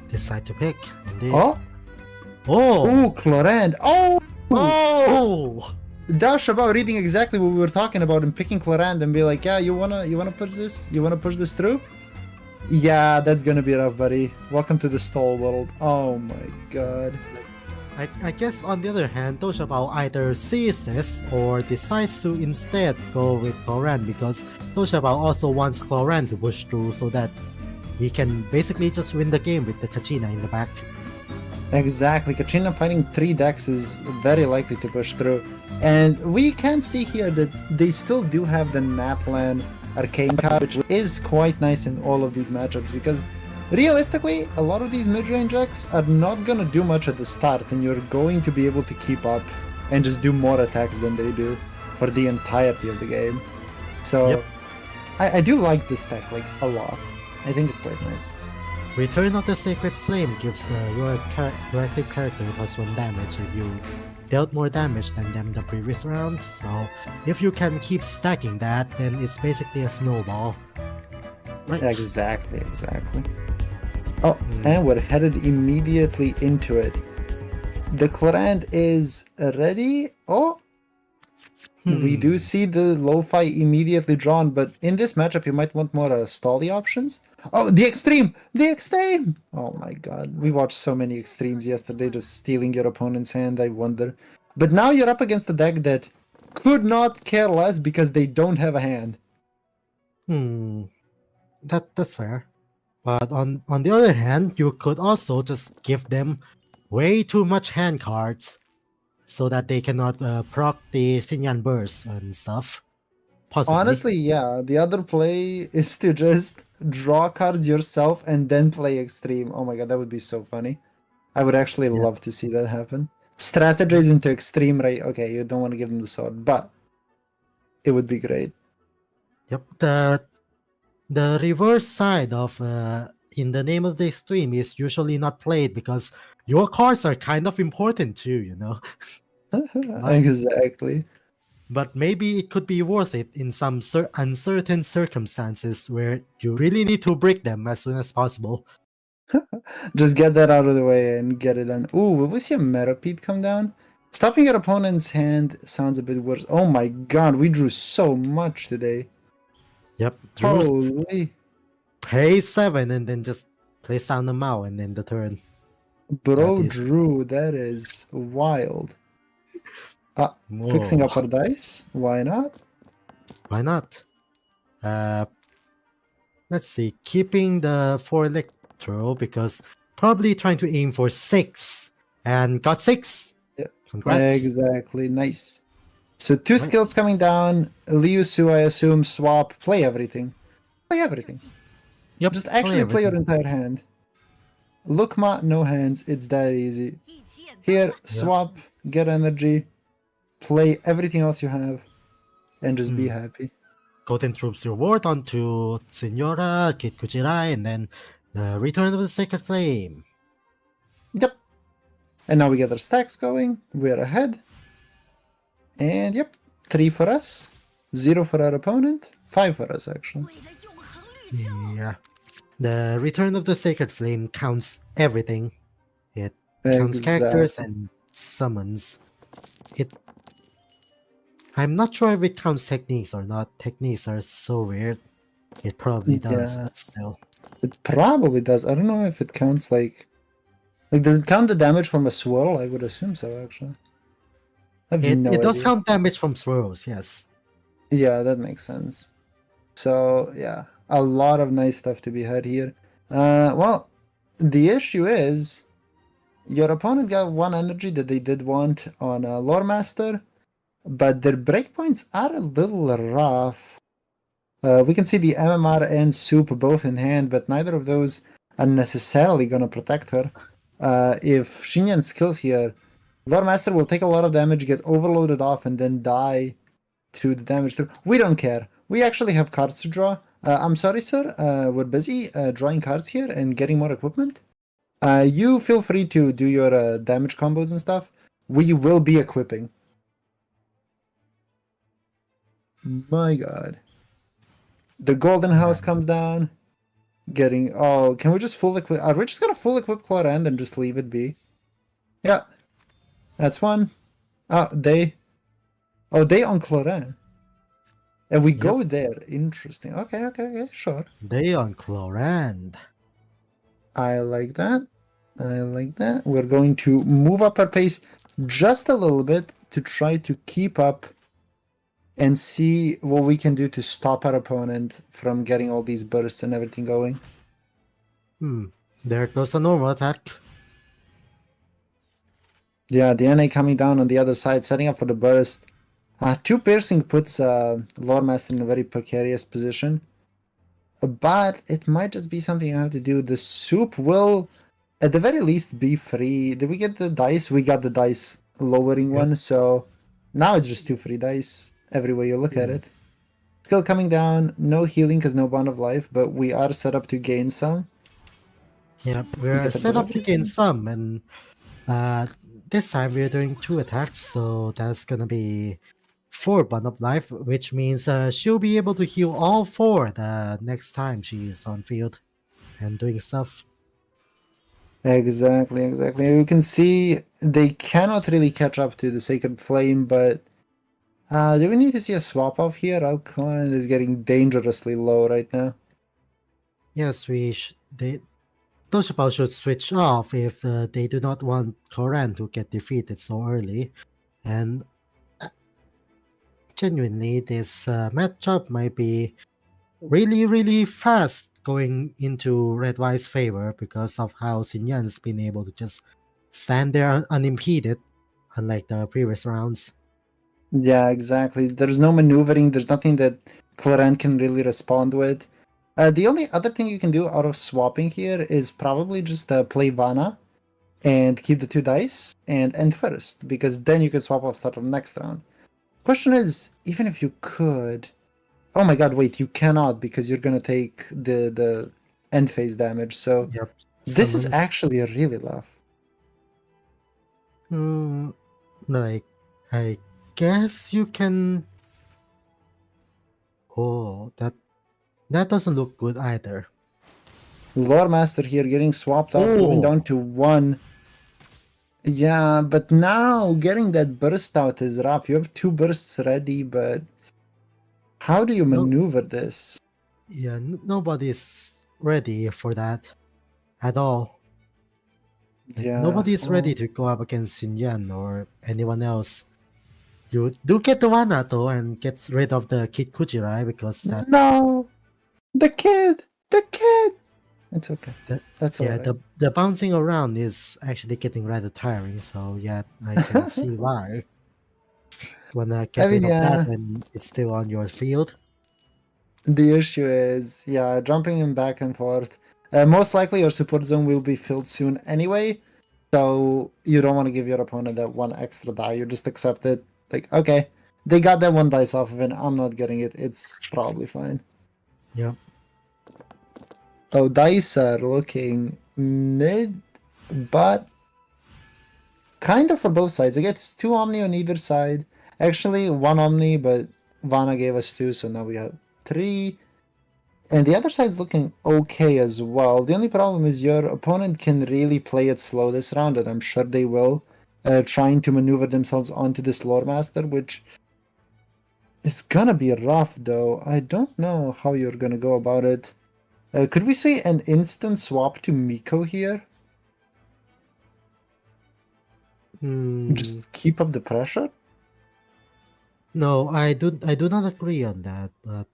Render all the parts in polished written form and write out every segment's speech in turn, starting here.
decide to pick. Indeed. Oh, Oh! CLORINDE. Oh, Oh! Dash about reading exactly what we were talking about and picking CLORINDE and be like, yeah, you wanna push this? You wanna push this through? Yeah, that's gonna be rough, buddy. Welcome to the stall world. Oh my god. I guess on the other hand, Toshabao either sees this or decides to instead go with CLORINDE because Toshabao also wants CLORINDE to push through so that he can basically just win the game with the Kachina in the back. Exactly. Kachina fighting 3 decks is very likely to push through. And we can see here that they still do have the Natlan Arcane card, which is quite nice in all of these matchups because realistically, a lot of these mid-range decks are not gonna do much at the start and you're going to be able to keep up and just do more attacks than they do for the entirety of the game. So Yep. I do like this deck like a lot. I think it's quite nice. Return of the Sacred Flame gives your active character +1 damage if you dealt more damage than them the previous round, so if you can keep stacking that, then it's basically a snowball. Right. Exactly. Oh, and we're headed immediately into it. The CLORINDE is ready. Oh, we do see the lo-fi immediately drawn, but in this matchup you might want more stally options. Oh, the extreme! The extreme! Oh my god, we watched so many extremes yesterday just stealing your opponent's hand, I wonder. But now you're up against a deck that could not care less because they don't have a hand. That's fair. But on the other hand, you could also just give them way too much hand cards so that they cannot proc the XINYAN burst and stuff. Possibly. Honestly, yeah, the other play is to just draw cards yourself and then play extreme. Oh my god, that would be so funny. I would actually love to see that happen. Strategize into extreme, right? Okay, you don't want to give them the sword, but it would be great. Yep. The reverse side of in the name of the extreme is usually not played because your cards are kind of important too, you know. Exactly. But maybe it could be worth it in some uncertain circumstances where you really need to break them as soon as possible. Just get that out of the way and get it done. Ooh, will we see a Metapede come down? Stopping your opponent's hand sounds a bit worse. Oh my god, we drew so much today. Yep. Holy. Pay 7 and then just place down the Mao and then the turn. Bro drew, that is wild. Fixing up our dice? Why not? Why not? Let's see. Keeping the 4 Electro because probably trying to aim for 6 and got 6. Yeah. Congrats. Exactly. Nice. So 2 skills coming down. Liu Su, I assume, swap, play everything. Play everything. Yep. Just actually play your entire hand. Lukma, no hands. It's that easy. Here, swap, get energy, play everything else you have, and just be happy. Golden Troops reward onto Senora, Kid Kuchirai, and then Return of the Sacred Flame. Yep. And now we get our stacks going. We're ahead. And yep, 3 for us, 0 for our opponent, 5 for us actually. Yeah. The Return of the Sacred Flame counts everything. It counts characters and summons. I'm not sure if it counts techniques or not. Techniques are so weird. It probably does, but still. It probably does. I don't know if it counts like does it count the damage from a swirl? I would assume so actually. It does count damage from swirls, yes. Yeah, that makes sense. So yeah, a lot of nice stuff to be had here. Well, the issue is your opponent got 1 energy that they did want on Lore Master, but their breakpoints are a little rough. We can see the MMR and Soup both in hand, but neither of those are necessarily going to protect her. If XINYAN skills here, Lore Master will take a lot of damage, get overloaded off, and then die to the damage through. We don't care. We actually have cards to draw. I'm sorry, sir. We're busy drawing cards here and getting more equipment. You feel free to do your damage combos and stuff. We will be equipping. My god. The Golden House comes down. getting. Oh, can we just full equip? Are we just gonna full equip CLORINDE and just leave it be? Yeah, that's one. Oh, they. Oh, they on CLORINDE. And we go there. Interesting. Okay, sure. They on CLORINDE. I like that. I like that. We're going to move up our pace just a little bit to try to keep up and see what we can do to stop our opponent from getting all these bursts and everything going. There goes a normal attack. Yeah, the NA coming down on the other side, setting up for the burst. 2 piercing puts Lore Master in a very precarious position. But it might just be something I have to do. The soup will, at the very least, be free. Did we get the dice? We got the dice lowering one, so now it's just 2 free dice every way you look at it. Skill coming down, no healing because no bond of life, but we are set up to gain some. Yep, we're set up to gain some, and this time we're doing 2 attacks, so that's gonna be 4 bond of life, which means she'll be able to heal all 4 the next time she's on field and doing stuff. Exactly. You can see they cannot really catch up to the Sacred Flame, but do we need to see a swap off here? Alkaline is getting dangerously low right now. Yes, Toshibao should switch off if they do not want CLORINDE to get defeated so early, and genuinely this matchup might be really fast going into Red White's favor because of how XINYAN's been able to just stand there unimpeded, unlike the previous rounds. Yeah, exactly. There's no maneuvering. There's nothing that CLORINDE can really respond with. The only other thing you can do out of swapping here is probably just play Vana and keep the 2 dice and end first, because then you can swap off start of next round. Question is, even if you could... Oh my god, wait, you cannot, because you're gonna take the end phase damage, so Yep. this is Summons. actually really rough. Like, I guess you can... Oh, that doesn't look good either. Lore Master here getting swapped off, going down to 1. Yeah, but now getting that burst out is rough. You have 2 bursts ready, but how do you maneuver this? Yeah, nobody's ready for that at all. Like, Yeah. nobody's ready to go up against XINYAN or anyone else. You do get the Vana though and gets rid of the Kid Kujirai because that... No! The kid! It's okay. That's yeah, alright. the bouncing around is actually getting rather tiring, so yeah, I can see why. Wanna get rid of that when it's still on your field. The issue is, yeah, jumping him back and forth. Most likely your support zone will be filled soon anyway, so you don't want to give your opponent that 1 extra die. You just accept it. Like, okay, they got that 1 dice off of it. I'm not getting it. It's probably fine. Yep. So dice are looking mid, but kind of for both sides. I get 2 Omni on either side. Actually, 1 Omni, but Vana gave us 2, so now we have 3. And the other side's looking okay as well. The only problem is your opponent can really play it slow this round, and I'm sure they will, trying to maneuver themselves onto this Lore Master, which is gonna be rough though. I don't know how you're gonna go about it. Could we say an instant swap to Miko here? Just keep up the pressure? No, I do not agree on that, but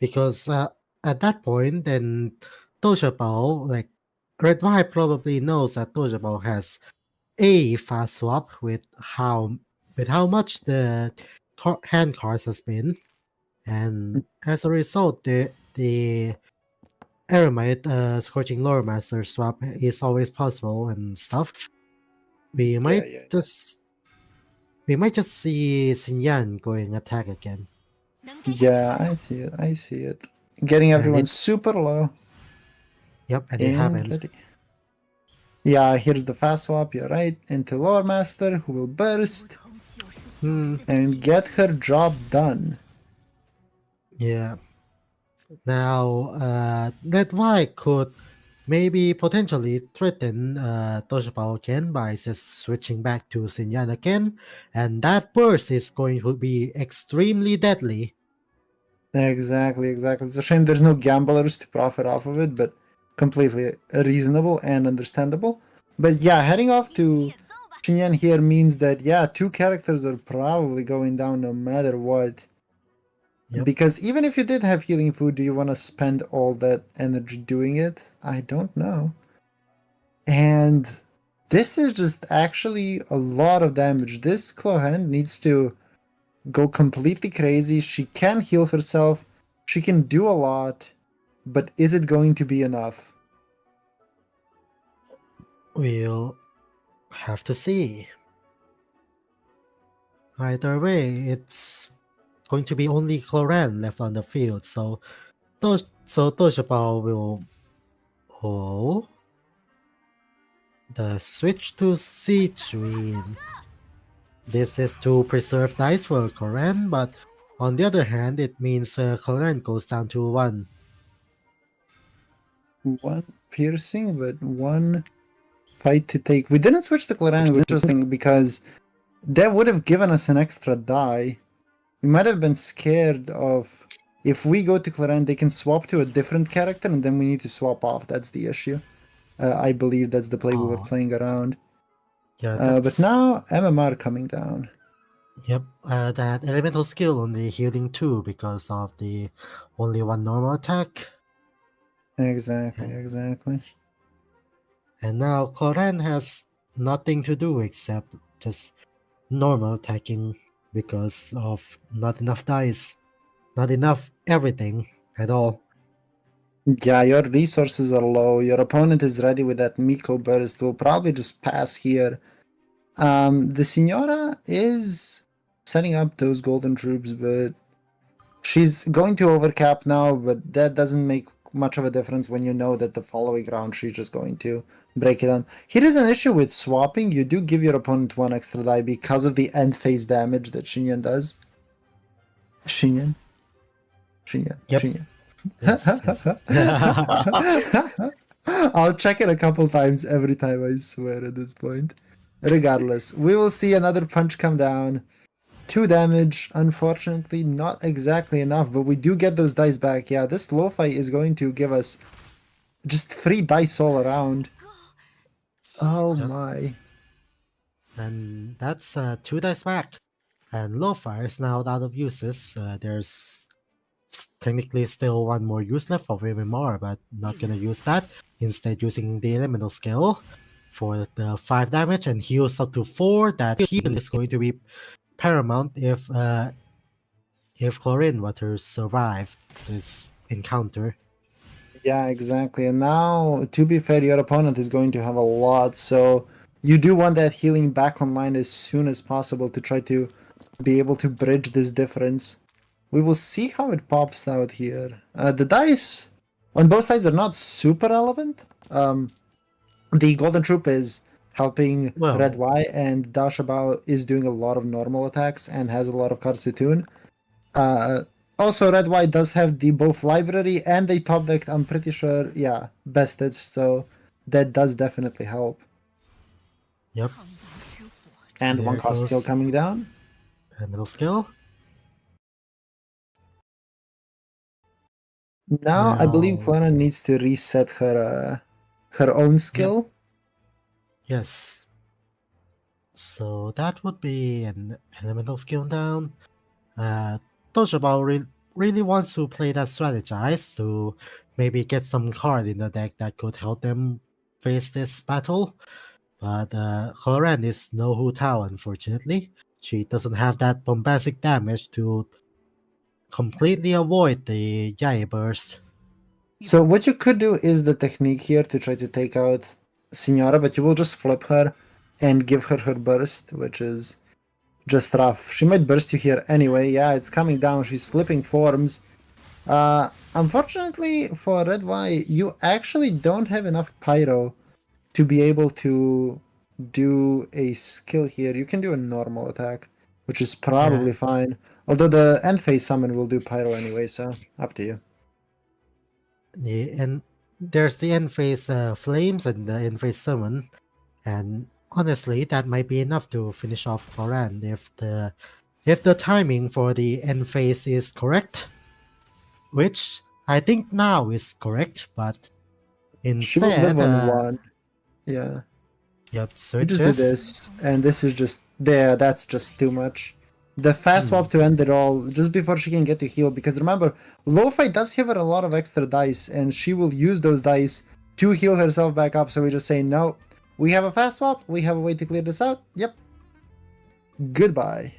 because at that point, then Toshibao, like Red White probably knows that Toshibao has a fast swap with how much the hand cards has been, and as a result, the Eremite Scorching Lore Master swap is always possible and stuff. We might just see XINYAN going attack again. Yeah, I see it. Getting everyone super low. Yep, and it happens. Yeah, here's the fast swap, you're right, into Lore Master, who will burst and get her job done. Yeah. Now, Red White could maybe potentially threaten Toshibao again by just switching back to XINYAN again, and that burst is going to be extremely deadly. Exactly. It's a shame there's no gamblers to profit off of it, but completely reasonable and understandable. But yeah, heading off to XINYAN here means that, yeah, two characters are probably going down no matter what. Yep. Because even if you did have healing food, do you want to spend all that energy doing it? I don't know. And this is just actually a lot of damage. This Clohand needs to go completely crazy. She can heal herself. She can do a lot. But is it going to be enough? We'll have to see. Either way, it's going to be only CLORINDE left on the field, so Toshibao will. Oh, the switch to Citrine. This is to preserve dice for CLORINDE, but on the other hand, it means CLORINDE goes down to 1. One piercing, but one fight to take. We didn't switch to Clorinde, which is interesting because that would have given us an extra die. We might have been scared of if we go to Clorinde, they can swap to a different character, and then we need to swap off. That's the issue. I believe that's the play we were playing around. Yeah, but now MMR coming down. Yep, that elemental skill only healing 2 because of the only one normal attack. Exactly. And now CLORINDE has nothing to do except just normal attacking because of not enough dice, not enough everything at all. Yeah, your resources are low. Your opponent is ready with that Miko burst. We'll probably just pass here. The Signora is setting up those golden troops, but she's going to overcap now, but that doesn't make much of a difference when you know that the following round she's just going to break it down. Here is an issue with swapping. You do give your opponent one extra die because of the end phase damage that XINYAN does. XINYAN. Yep. Yes. I'll check it a couple times every time, I swear, at this point. Regardless, we will see another punch come down. 2 damage, unfortunately, not exactly enough, but we do get those dice back. Yeah, this lo-fi is going to give us just 3 dice all around. Oh my. And that's 2 dice back. And lo-fi is now out of uses. There's technically still one more use left of MMR, but not gonna use that. Instead, using the elemental skill for the 5 damage and heals up to 4. That heal is going to be paramount if CLORINDE were to survive this encounter. Yeah, exactly. And now, to be fair, your opponent is going to have a lot, so you do want that healing back online as soon as possible to try to be able to bridge this difference. We will see how it pops out here. The dice on both sides are not super relevant. The Golden Troop is helping Red Y, and Dashabao is doing a lot of normal attacks and has a lot of cards to tune. Also, Red Y does have the both library and the top deck, I'm pretty sure, yeah, bested, so that does definitely help. Yep. And there 1 cost skill coming down. Middle skill. Now, I believe Clara needs to reset her own skill. Yep. Yes. So that would be an elemental skill down. Toshibao really wants to play that strategize to maybe get some card in the deck that could help them face this battle. But CLORINDE is no Hu Tao, unfortunately. She doesn't have that bombastic damage to completely avoid the Yai burst. So what you could do is the technique here to try to take out Signora, but you will just flip her and give her her burst, which is just rough. She might burst you here anyway. Yeah, it's coming down. She's flipping forms. Unfortunately for Red Y, you actually don't have enough Pyro to be able to do a skill here. You can do a normal attack, which is probably fine. Although the end phase summon will do Pyro anyway, so up to you. and there's the end phase flames and the end phase summon, and honestly, that might be enough to finish off Chlorinde if the timing for the end phase is correct, which I think now is correct, but She will live instead, on one. Yeah. yep, You just do switches. this, and this is just there. That's just too much. The fast Hmm. swap to end it all, just before she can get to heal. Because remember, Lo-Fi does give her a lot of extra dice, and she will use those dice to heal herself back up. So we just say, no, we have a fast swap. We have a way to clear this out. Yep. Goodbye.